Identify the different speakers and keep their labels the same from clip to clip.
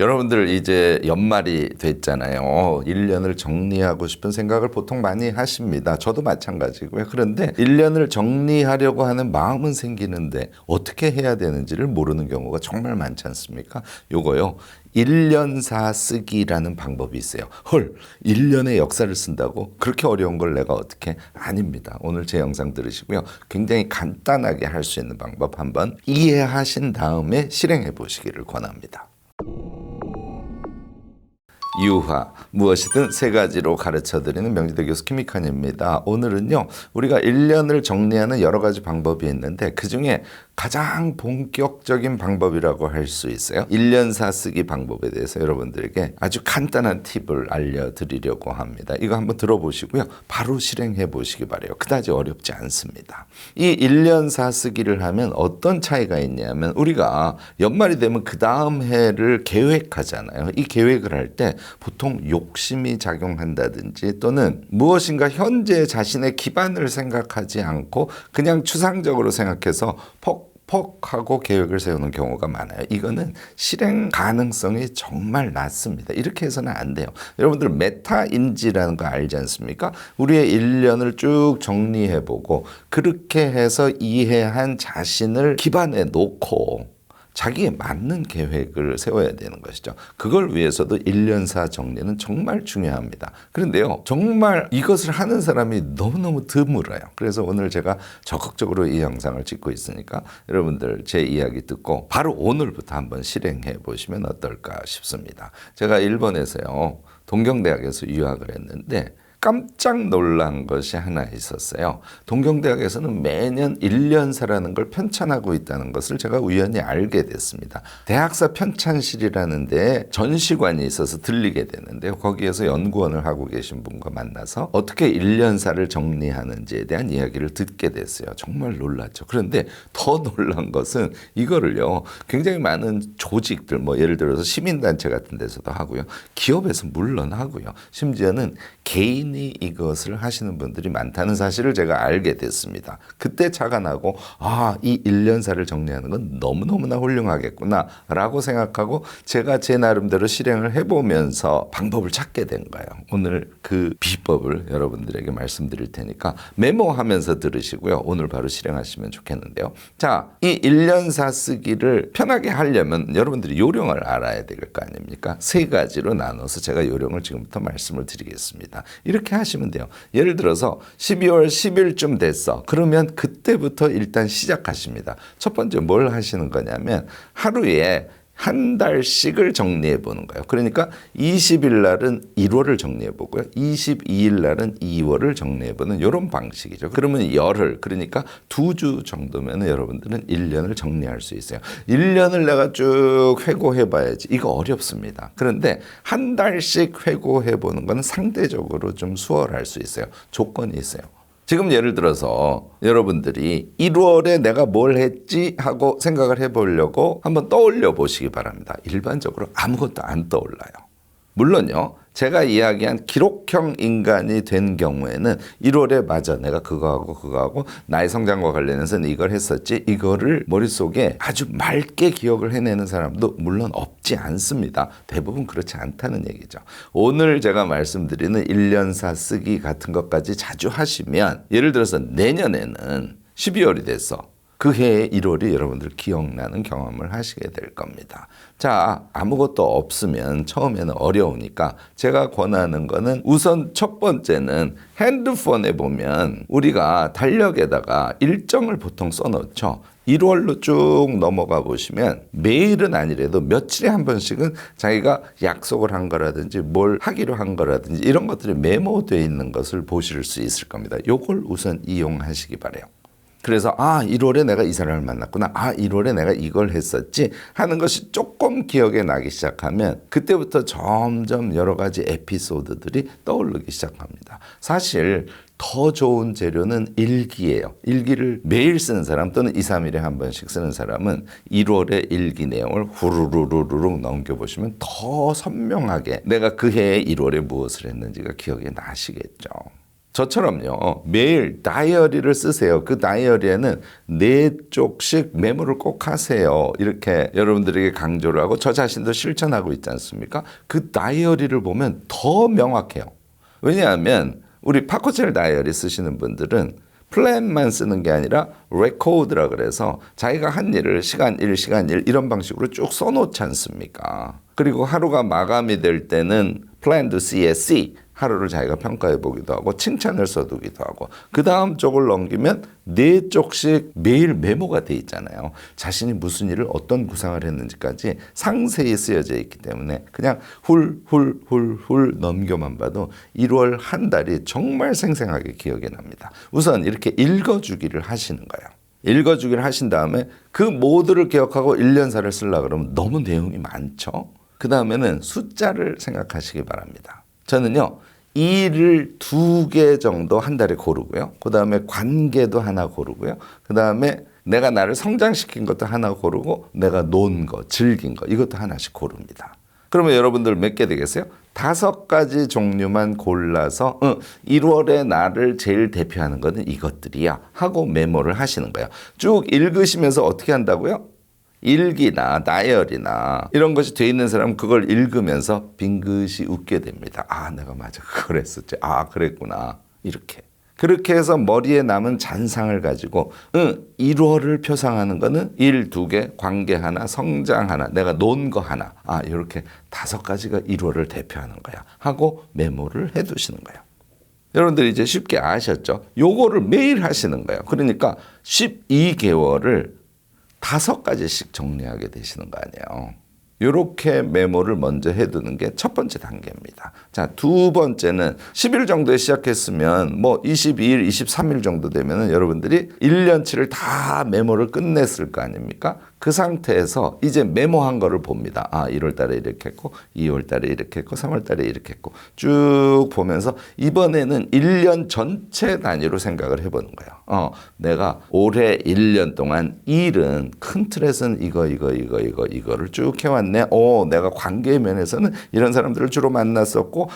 Speaker 1: 여러분들 이제 연말이 됐잖아요. 1년을 정리하고 싶은 생각을 보통 많이 하십니다. 저도 마찬가지고요. 그런데 1년을 정리하려고 하는 마음은 생기는데 어떻게 해야 되는지를 모르는 경우가 정말 많지 않습니까? 요거요. 1년사 쓰기라는 방법이 있어요. 헐, 1년의 역사를 쓴다고? 그렇게 어려운 걸 내가 어떻게? 아닙니다. 오늘 제 영상 들으시고요. 굉장히 간단하게 할 수 있는 방법 한번 이해하신 다음에 실행해 보시기를 권합니다. 유화, 무엇이든 세 가지로 가르쳐드리는 명지대 교수 김익환입니다. 오늘은요, 우리가 1년을 정리하는 여러 가지 방법이 있는데 그중에 가장 본격적인 방법이라고 할 수 있어요. 1년사 쓰기 방법에 대해서 여러분들에게 아주 간단한 팁을 알려드리려고 합니다. 이거 한번 들어보시고요. 바로 실행해 보시기 바라요. 그다지 어렵지 않습니다. 이 1년사 쓰기를 하면 어떤 차이가 있냐면 우리가 연말이 되면 그 다음 해를 계획하잖아요. 이 계획을 할 때 보통 욕심이 작용한다든지 또는 무엇인가 현재 자신의 기반을 생각하지 않고 그냥 추상적으로 생각해서 퍽하고 계획을 세우는 경우가 많아요. 이거는 실행 가능성이 정말 낮습니다. 이렇게 해서는 안 돼요. 여러분들 메타인지라는 거 알지 않습니까? 우리의 1년을 쭉 정리해보고 그렇게 해서 이해한 자신을 기반에 놓고 자기에 맞는 계획을 세워야 되는 것이죠. 그걸 위해서도 1년사 정리는 정말 중요합니다. 그런데요, 정말 이것을 하는 사람이 너무너무 드물어요. 그래서 오늘 제가 적극적으로 이 영상을 찍고 있으니까 여러분들 제 이야기 듣고 바로 오늘부터 한번 실행해 보시면 어떨까 싶습니다. 제가 일본에서요, 동경대학에서 유학을 했는데 깜짝 놀란 것이 하나 있었어요. 동경대학에서는 매년 1년사라는 걸 편찬하고 있다는 것을 제가 우연히 알게 됐습니다. 대학사 편찬실이라는 데에 전시관이 있어서 들리게 되는데요. 거기에서 연구원을 하고 계신 분과 만나서 어떻게 1년사를 정리하는지에 대한 이야기를 듣게 됐어요. 정말 놀랐죠. 그런데 더 놀란 것은 이거를요, 굉장히 많은 조직들, 뭐 예를 들어서 시민단체 같은 데서도 하고요. 기업에서 물론 하고요. 심지어는 개인이 이것을 하시는 분들이 많다는 사실을 제가 알게 됐습니다. 그때 차가 나고 이 1년사를 정리하는 건 너무너무나 훌륭하겠구나 라고 생각하고 제가 제 나름대로 실행을 해보면서 방법을 찾게 된 거예요. 오늘 그 비법을 여러분들에게 말씀드릴 테니까 메모하면서 들으시고요. 오늘 바로 실행하시면 좋겠는데요. 자, 이 1년사 쓰기를 편하게 하려면 여러분들이 요령을 알아야 될 거 아닙니까? 세 가지로 나눠서 제가 요령을 지금부터 말씀을 드리겠습니다. 이렇게 하시면 돼요. 예를 들어서 12월 10일쯤 됐어. 그러면 그때부터 일단 시작하십니다. 첫 번째 뭘 하시는 거냐면 하루에 한 달씩을 정리해 보는 거예요. 그러니까 20일 날은 1월을 정리해 보고요. 22일 날은 2월을 정리해 보는 이런 방식이죠. 그러면 열흘, 그러니까 2주 정도면 여러분들은 1년을 정리할 수 있어요. 1년을 내가 쭉 회고해 봐야지. 이거 어렵습니다. 그런데 한 달씩 회고해 보는 건 상대적으로 좀 수월할 수 있어요. 조건이 있어요. 지금 예를 들어서 여러분들이 1월에 내가 뭘 했지 하고 생각을 해보려고 한번 떠올려 보시기 바랍니다. 일반적으로 아무것도 안 떠올라요. 물론요, 제가 이야기한 기록형 인간이 된 경우에는 1월에 맞아, 내가 그거 하고 나의 성장과 관련해서는 이걸 했었지, 이거를 머릿속에 아주 맑게 기억을 해내는 사람도 물론 없지 않습니다. 대부분 그렇지 않다는 얘기죠. 오늘 제가 말씀드리는 1년사 쓰기 같은 것까지 자주 하시면, 예를 들어서 내년에는 12월이 됐어. 그 해의 1월이 여러분들 기억나는 경험을 하시게 될 겁니다. 자, 아무것도 없으면 처음에는 어려우니까 제가 권하는 거는 우선 첫 번째는 핸드폰에 보면 우리가 달력에다가 일정을 보통 써놓죠. 1월로 쭉 넘어가 보시면 매일은 아니래도 며칠에 한 번씩은 자기가 약속을 한 거라든지 뭘 하기로 한 거라든지 이런 것들이 메모되어 있는 것을 보실 수 있을 겁니다. 요걸 우선 이용하시기 바라요. 그래서 1월에 내가 이 사람을 만났구나. 1월에 내가 이걸 했었지 하는 것이 조금 기억에 나기 시작하면 그때부터 점점 여러 가지 에피소드들이 떠오르기 시작합니다. 사실 더 좋은 재료는 일기예요. 일기를 매일 쓰는 사람 또는 2, 3일에 한 번씩 쓰는 사람은 1월의 일기 내용을 후루루루룩 넘겨보시면 더 선명하게 내가 그 해에 1월에 무엇을 했는지가 기억이 나시겠죠. 저처럼요. 매일 다이어리를 쓰세요. 그 다이어리에는 4쪽씩 메모를 꼭 하세요. 이렇게 여러분들에게 강조를 하고 저 자신도 실천하고 있지 않습니까? 그 다이어리를 보면 더 명확해요. 왜냐하면 우리 파코첼 다이어리 쓰시는 분들은 플랜만 쓰는 게 아니라 레코드라 그래서 자기가 한 일을 시간 1, 시간 1 이런 방식으로 쭉 써놓지 않습니까? 그리고 하루가 마감이 될 때는 플랜 to CSC 하루를 자기가 평가해 보기도 하고 칭찬을 써두기도 하고 그 다음 쪽을 넘기면 4쪽씩 매일 메모가 돼 있잖아요. 자신이 무슨 일을 어떤 구상을 했는지까지 상세히 쓰여져 있기 때문에 그냥 훌훌훌훌 넘겨만 봐도 1월 한 달이 정말 생생하게 기억이 납니다. 우선 이렇게 읽어주기를 하시는 거예요. 읽어주기를 하신 다음에 그 모두를 기억하고 1년사를 쓰려고 그러면 너무 내용이 많죠. 그 다음에는 숫자를 생각하시기 바랍니다. 저는요. 일을 2개 정도 한 달에 고르고요. 그 다음에 관계도 하나 고르고요. 그 다음에 내가 나를 성장시킨 것도 하나 고르고 내가 논 거, 즐긴 거 이것도 하나씩 고릅니다. 그러면 여러분들 몇 개 되겠어요? 5가지 종류만 골라서 1월에 나를 제일 대표하는 거는 이것들이야 하고 메모를 하시는 거예요. 쭉 읽으시면서 어떻게 한다고요? 일기나 다이어리나 이런 것이 돼 있는 사람은 그걸 읽으면서 빙긋이 웃게 됩니다. 아, 내가 맞아. 그걸 했었지. 아, 그랬구나. 이렇게. 그렇게 해서 머리에 남은 잔상을 가지고 1월을 표상하는 거는 일 2개, 관계 하나, 성장 하나, 내가 논 거 하나. 아, 이렇게 5가지가 1월을 대표하는 거야. 하고 메모를 해두시는 거예요. 여러분들 이제 쉽게 아셨죠? 요거를 매일 하시는 거예요. 그러니까 12개월을 5가지씩 정리하게 되시는 거 아니에요. 이렇게 메모를 먼저 해두는 게 첫 번째 단계입니다. 자, 2번째는 10일 정도에 시작했으면 뭐 22일, 23일 정도 되면은 여러분들이 1년치를 다 메모를 끝냈을 거 아닙니까? 그 상태에서 이제 메모한 거를 봅니다. 아, 1월 달에 이렇게 했고 2월 달에 이렇게 했고 3월 달에 이렇게 했고 쭉 보면서 이번에는 1년 전체 단위로 생각을 해보는 거예요. 내가 올해 1년 동안 일은 큰 틀에서는 이거를 쭉 해왔네. 내가 관계 면에서는 이런 사람들을 주로 만났었고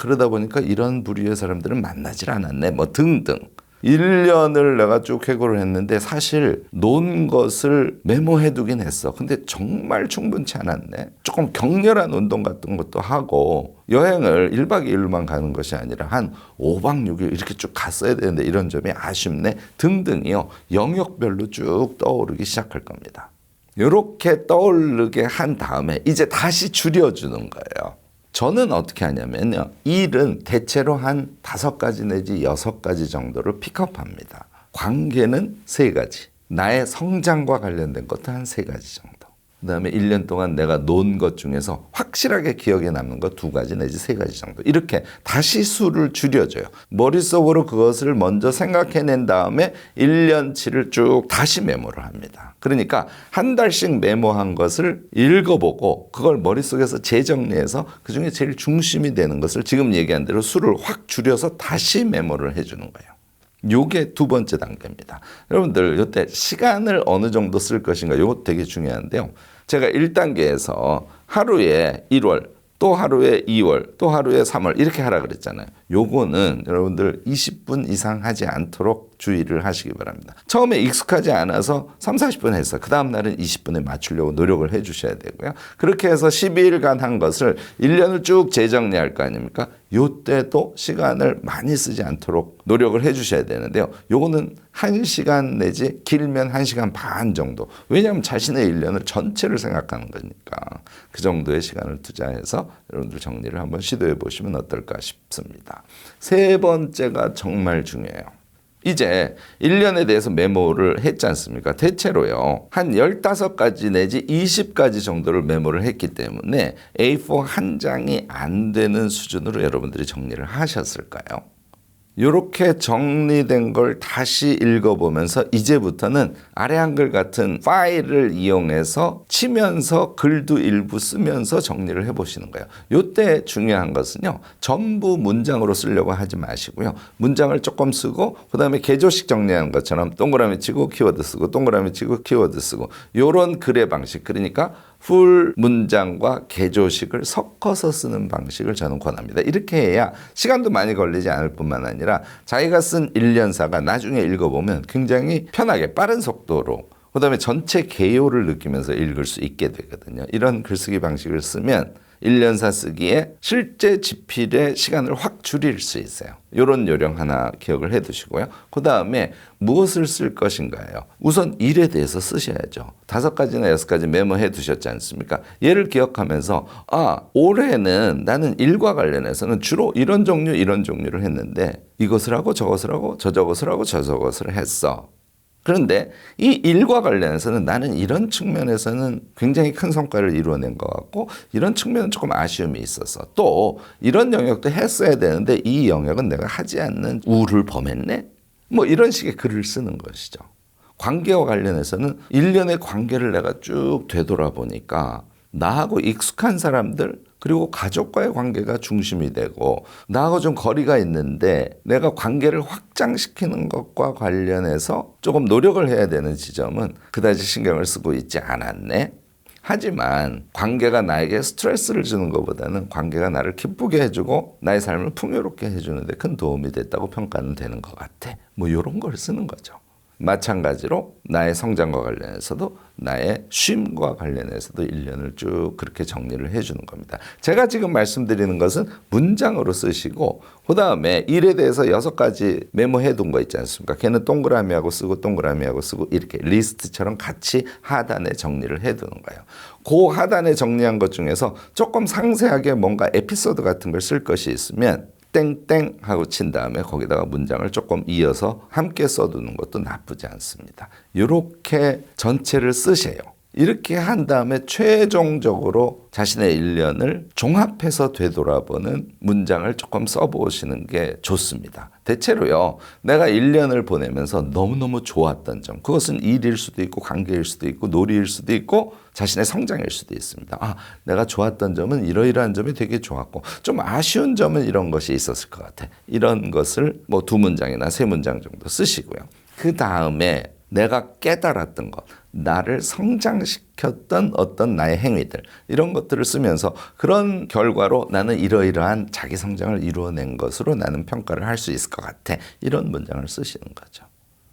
Speaker 1: 그러다 보니까 이런 부류의 사람들은 만나질 않았네. 뭐 등등. 1년을 내가 쭉 해고를 했는데 사실 논 것을 메모해두긴 했어. 근데 정말 충분치 않았네. 조금 격렬한 운동 같은 것도 하고 여행을 1박 2일만 가는 것이 아니라 한 5박 6일 이렇게 쭉 갔어야 되는데 이런 점이 아쉽네 등등이요. 영역별로 쭉 떠오르기 시작할 겁니다. 이렇게 떠오르게 한 다음에 이제 다시 줄여주는 거예요. 저는 어떻게 하냐면요. 일은 대체로 한 5가지 내지 6가지 정도를 픽업합니다. 관계는 3가지. 나의 성장과 관련된 것도 한 3가지 정도. 그 다음에 1년 동안 내가 논 것 중에서 확실하게 기억에 남는 것 2가지 내지 3가지 정도. 이렇게 다시 수를 줄여줘요. 머릿속으로 그것을 먼저 생각해낸 다음에 1년치를 쭉 다시 메모를 합니다. 그러니까 한 달씩 메모한 것을 읽어보고 그걸 머릿속에서 재정리해서 그중에 제일 중심이 되는 것을 지금 얘기한 대로 수를 확 줄여서 다시 메모를 해주는 거예요. 요게 2번째 단계입니다. 여러분들 이때 시간을 어느 정도 쓸 것인가 요거 되게 중요한데요. 제가 1단계에서 하루에 1월 또 하루에 2월 또 하루에 3월 이렇게 하라 그랬잖아요. 요거는 여러분들 20분 이상 하지 않도록 주의를 하시기 바랍니다. 처음에 익숙하지 않아서 3, 40분 했어요. 그 다음 날은 20분에 맞추려고 노력을 해 주셔야 되고요. 그렇게 해서 12일간 한 것을 1년을 쭉 재정리할 거 아닙니까? 요때도 시간을 많이 쓰지 않도록 노력을 해 주셔야 되는데요. 요거는 1시간 내지 길면 1시간 반 정도. 왜냐하면 자신의 1년을 전체를 생각하는 거니까 그 정도의 시간을 투자해서 여러분들 정리를 한번 시도해 보시면 어떨까 싶습니다. 3번째가 정말 중요해요. 이제 1년에 대해서 메모를 했지 않습니까? 대체로요. 한 15가지 내지 20가지 정도를 메모를 했기 때문에 A4 한 장이 안 되는 수준으로 여러분들이 정리를 하셨을까요? 이렇게 정리된 걸 다시 읽어보면서 이제부터는 아래 한글 같은 파일을 이용해서 치면서 글도 일부 쓰면서 정리를 해보시는 거예요. 이때 중요한 것은요. 전부 문장으로 쓰려고 하지 마시고요. 문장을 조금 쓰고 그 다음에 개조식 정리하는 것처럼 동그라미 치고 키워드 쓰고 동그라미 치고 키워드 쓰고 이런 글의 방식. 그러니까 풀 문장과 개조식을 섞어서 쓰는 방식을 저는 권합니다. 이렇게 해야 시간도 많이 걸리지 않을 뿐만 아니라 자기가 쓴 일련사가 나중에 읽어보면 굉장히 편하게 빠른 속도로 그다음에 전체 개요를 느끼면서 읽을 수 있게 되거든요. 이런 글쓰기 방식을 쓰면 일련사 쓰기에 실제 집필의 시간을 확 줄일 수 있어요. 이런 요령 하나 기억을 해 두시고요. 그 다음에 무엇을 쓸 것인가요? 우선 일에 대해서 쓰셔야죠. 5가지나 6가지 메모해 두셨지 않습니까? 얘를 기억하면서 올해는 나는 일과 관련해서는 주로 이런 종류를 했는데 이것을 하고 저것을 하고 저것을 하고 저것을 했어. 그런데 이 일과 관련해서는 나는 이런 측면에서는 굉장히 큰 성과를 이루어낸 것 같고 이런 측면은 조금 아쉬움이 있어서 또 이런 영역도 했어야 되는데 이 영역은 내가 하지 않는 우를 범했네? 뭐 이런 식의 글을 쓰는 것이죠. 관계와 관련해서는 일련의 관계를 내가 쭉 되돌아보니까 나하고 익숙한 사람들 그리고 가족과의 관계가 중심이 되고 나하고 좀 거리가 있는데 내가 관계를 확장시키는 것과 관련해서 조금 노력을 해야 되는 지점은 그다지 신경을 쓰고 있지 않았네. 하지만 관계가 나에게 스트레스를 주는 것보다는 관계가 나를 기쁘게 해주고 나의 삶을 풍요롭게 해주는 데 큰 도움이 됐다고 평가는 되는 것 같아. 뭐 이런 걸 쓰는 거죠. 마찬가지로 나의 성장과 관련해서도 나의 쉼과 관련해서도 일련을 쭉 그렇게 정리를 해주는 겁니다. 제가 지금 말씀드리는 것은 문장으로 쓰시고 그 다음에 일에 대해서 6가지 메모해 둔 거 있지 않습니까? 걔는 동그라미하고 쓰고 동그라미하고 쓰고 이렇게 리스트처럼 같이 하단에 정리를 해 두는 거예요. 그 하단에 정리한 것 중에서 조금 상세하게 뭔가 에피소드 같은 걸 쓸 것이 있으면 땡땡 하고 친 다음에 거기다가 문장을 조금 이어서 함께 써두는 것도 나쁘지 않습니다. 이렇게 전체를 쓰세요. 이렇게 한 다음에 최종적으로 자신의 일련을 종합해서 되돌아보는 문장을 조금 써보시는 게 좋습니다. 대체로요, 내가 일련을 보내면서 너무너무 좋았던 점, 그것은 일일 수도 있고 관계일 수도 있고 놀이일 수도 있고 자신의 성장일 수도 있습니다. 내가 좋았던 점은 이러이러한 점이 되게 좋았고 좀 아쉬운 점은 이런 것이 있었을 것 같아. 이런 것을 뭐 2문장이나 3문장 정도 쓰시고요. 그 다음에 내가 깨달았던 것, 나를 성장시켰던 어떤 나의 행위들, 이런 것들을 쓰면서 그런 결과로 나는 이러이러한 자기 성장을 이루어낸 것으로 나는 평가를 할 수 있을 것 같아. 이런 문장을 쓰시는 거죠.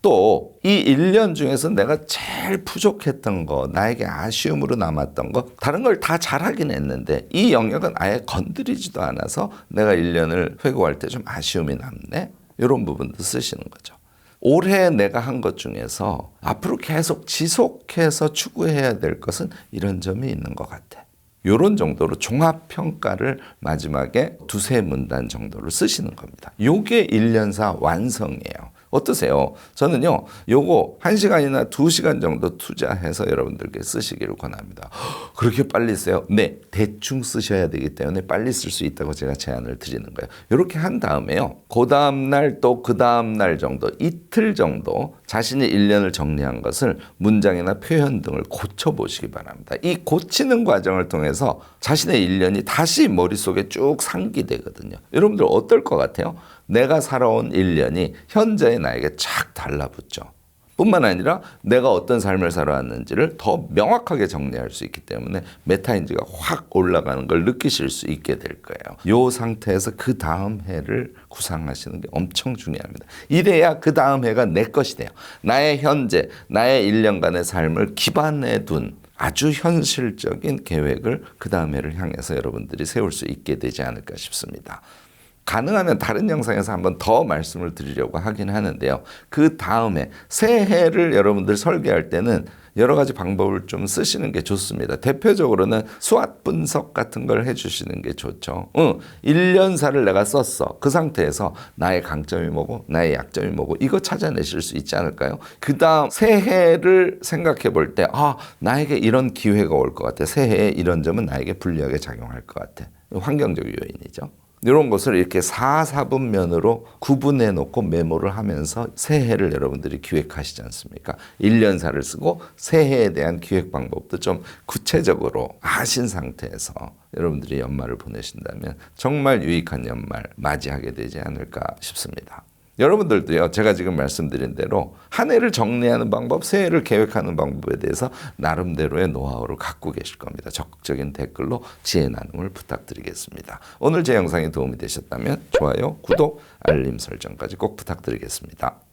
Speaker 1: 또 이 1년 중에서 내가 제일 부족했던 거, 나에게 아쉬움으로 남았던 거, 다른 걸 다 잘하긴 했는데 이 영역은 아예 건드리지도 않아서 내가 1년을 회고할 때 좀 아쉬움이 남네. 이런 부분도 쓰시는 거죠. 올해 내가 한 것 중에서 앞으로 계속 지속해서 추구해야 될 것은 이런 점이 있는 것 같아. 이런 정도로 종합평가를 마지막에 2-3문단 정도로 쓰시는 겁니다. 이게 1년사 완성이에요. 어떠세요? 저는요, 요거 1시간이나 2시간 정도 투자해서 여러분들께 쓰시기를 권합니다. 그렇게 빨리 써요? 네, 대충 쓰셔야 되기 때문에 빨리 쓸 수 있다고 제가 제안을 드리는 거예요. 이렇게 한 다음에요, 그 다음날 또 그 다음날 정도, 이틀 정도 자신이 1년을 정리한 것을 문장이나 표현 등을 고쳐보시기 바랍니다. 이 고치는 과정을 통해서 자신의 1년이 다시 머릿속에 쭉 상기되거든요. 여러분들 어떨 것 같아요? 내가 살아온 1년이 현재의 나에게 착 달라붙죠. 뿐만 아니라 내가 어떤 삶을 살아왔는지를 더 명확하게 정리할 수 있기 때문에 메타인지가 확 올라가는 걸 느끼실 수 있게 될 거예요. 이 상태에서 그 다음 해를 구상하시는 게 엄청 중요합니다. 이래야 그 다음 해가 내 것이 돼요. 나의 현재, 나의 1년간의 삶을 기반에 둔 아주 현실적인 계획을 그 다음 해를 향해서 여러분들이 세울 수 있게 되지 않을까 싶습니다. 가능하면 다른 영상에서 한번 더 말씀을 드리려고 하긴 하는데요. 그 다음에 새해를 여러분들 설계할 때는 여러 가지 방법을 좀 쓰시는 게 좋습니다. 대표적으로는 수학 분석 같은 걸 해주시는 게 좋죠. 1년사를 내가 썼어. 그 상태에서 나의 강점이 뭐고 나의 약점이 뭐고 이거 찾아내실 수 있지 않을까요? 그 다음 새해를 생각해 볼 때 나에게 이런 기회가 올 것 같아. 새해에 이런 점은 나에게 불리하게 작용할 것 같아. 환경적 요인이죠. 이런 것을 이렇게 4사분면으로 구분해 놓고 메모를 하면서 새해를 여러분들이 기획하시지 않습니까? 1년사를 쓰고 새해에 대한 기획 방법도 좀 구체적으로 아신 상태에서 여러분들이 연말을 보내신다면 정말 유익한 연말 맞이하게 되지 않을까 싶습니다. 여러분들도요, 제가 지금 말씀드린 대로 한 해를 정리하는 방법, 새해를 계획하는 방법에 대해서 나름대로의 노하우를 갖고 계실 겁니다. 적극적인 댓글로 지혜 나눔을 부탁드리겠습니다. 오늘 제 영상이 도움이 되셨다면 좋아요, 구독, 알림 설정까지 꼭 부탁드리겠습니다.